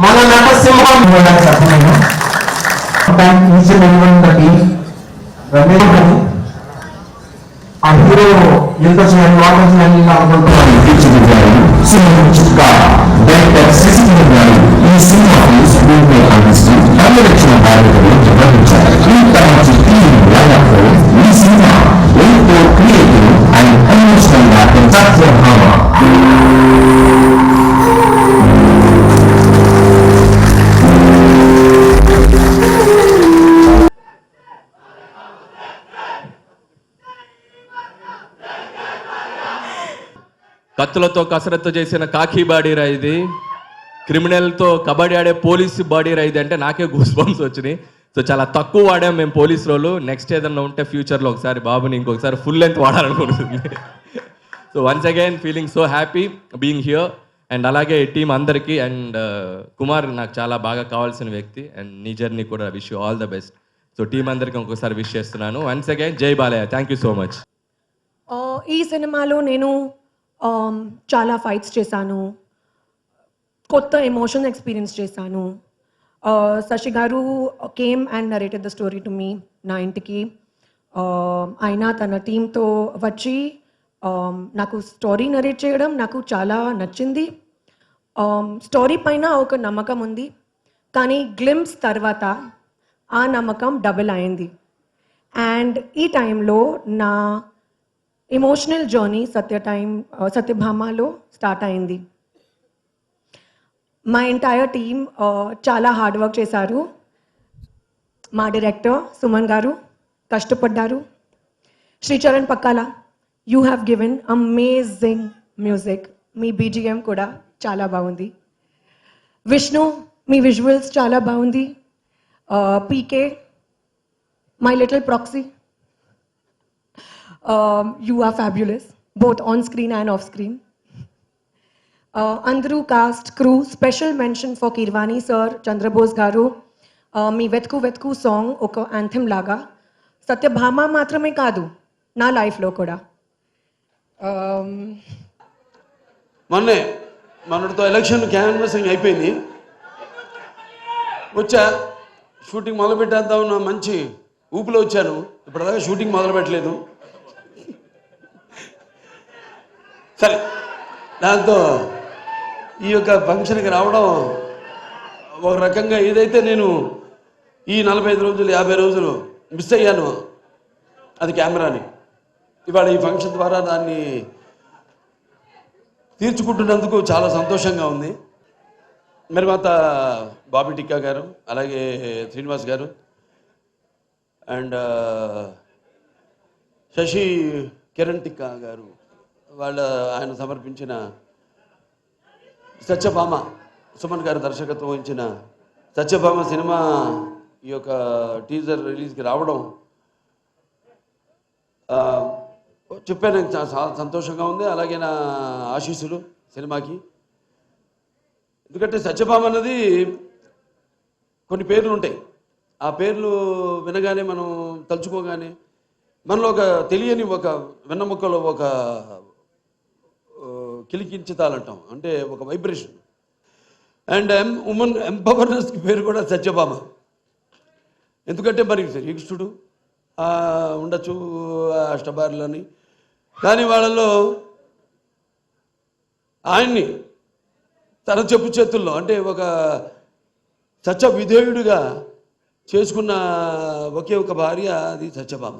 మన నటసింహం చెప్పలేను. Each and every one the team ఆ హీరో ఎంత చేయాలి వాటర్ చేయాలి అనుకుంటున్నాను తీర్చిదిద్దారు. సినిమా చుక్క డైరెక్టర్ శశిధర్ గారు ఈ సినిమాకు స్క్రీన్ ప్లే అందిస్తూ పరిరక్షణ బాధ్యతలు నిర్వహించారు. ఈ సినిమా ఎంతో క్రియేటివ్ అండ్ ఎమోషనల్ గా సత్యభామ కత్తులతో కసరత్తు చేసిన కాకి బాడీరా ఇది, క్రిమినల్తో కబడ్డీ ఆడే పోలీసు బాడీరా ఇది అంటే నాకే గూస్ బంప్స్ వచ్చినాయి. సో చాలా తక్కువ వాడాం మేము పోలీస్ రోలు. నెక్స్ట్ ఏదన్నా ఉంటే ఫ్యూచర్లో ఒకసారి బాబుని ఇంకొకసారి ఫుల్ లెంత్ వాడాలనుకుంటుంది. So once again feeling so happy being here. And అలాగే టీం అందరికీ అండ్ కుమార్ నాకు చాలా బాగా కావాల్సిన వ్యక్తి అండ్ నీ జర్నీ కూడా wish you all the best. So team అందరికీ ఇంకొకసారి విష్ చేస్తున్నాను. Once again Jai Balayya, thank you so much. ఈ సినిమాలో నేను చాలా ఫైట్స్ చేశాను, కొత్త ఎమోషన్ ఎక్స్పీరియన్స్ చేశాను. Shashi garu came and narrated the story to me నా ఇంటికి. ఆయన తన టీంతో వచ్చి నాకు స్టోరీ నరేట్ చేయడం నాకు చాలా నచ్చింది. స్టోరీ పైన ఒక నమ్మకం ఉంది, కానీ గ్లిమ్స్ తర్వాత ఆ నమ్మకం డబుల్ అయింది. అండ్ ఈ టైంలో నా ఎమోషనల్ జర్నీ సత్యభామలో స్టార్ట్ అయింది. మా ఎంటైర్ టీమ్ చాలా హార్డ్ వర్క్ చేశారు. మా డైరెక్టర్ సుమన్ గారు కష్టపడ్డారు. Sricharan Pakkala, you have given amazing music. మీ బీజిఎం కూడా చాలా బాగుంది. విష్ణు, మీ విజువల్స్ చాలా బాగుంది. PK, my little proxy, you are fabulous, both on screen and off screen. Andru cast, crew, special mention for Kirwani sir, Chandrabose garu. మీ వెతుకు వెతుకు సాంగ్ ఒక యాంథమ్ లాగా సత్యభామ మాత్రమే కాదు నా లైఫ్లో కూడా. మొన్నటితో ఎలక్షన్ క్యాన్వసింగ్ అయిపోయింది. వచ్చా షూటింగ్ మొదలు పెట్టేద్దాం మంచి ఊపిలో వచ్చాను. ఇప్పటిదాకా షూటింగ్ మొదలు పెట్టలేదు. సరే, దాంతో ఈ యొక్క ఫంక్షన్కి రావడం ఒక రకంగా ఏదైతే నేను ఈ 45 రోజులు 50 రోజులు మిస్ అయ్యాను అది కెమెరాని, ఇవాళ ఈ ఫంక్షన్ ద్వారా దాన్ని తీర్చుకుంటున్నందుకు చాలా సంతోషంగా ఉంది. నిర్మాత బాబీ టిక్కా గారు, అలాగే శ్రీనివాస్ గారు అండ్ శశి కిరణ్ టిక్కా గారు ఆయన సమర్పించిన సత్యభామ, సుమన్ గారు దర్శకత్వం వహించిన సత్యభామ సినిమా ఈ యొక్క టీజర్ రిలీజ్కి రావడం చెప్పాను, చాలా సంతోషంగా ఉంది. అలాగే నా ఆశీస్సులు సినిమాకి. ఎందుకంటే సత్యభామ అన్నది కొన్ని పేర్లు ఉంటాయి, ఆ పేర్లు వినగానే మనం తలుచుకోగానే మనలో ఒక తెలియని ఒక వెన్నముక్కలో ఒక కిలికించుతాలంటాం, అంటే ఒక వైబ్రేషన్. అండ్ ఉమెన్ ఎంపవర్నెస్కి పేరు కూడా సత్యభామ. ఎందుకంటే మరి శ్రీకృష్ణుడు ఉండొచ్చు అష్టభార్యలని, కానీ వాళ్ళలో ఆయన్ని తన చెప్పు చేతుల్లో అంటే ఒక సత్య విధేయుడిగా చేసుకున్న ఒకే ఒక భార్య అది సత్యభామ.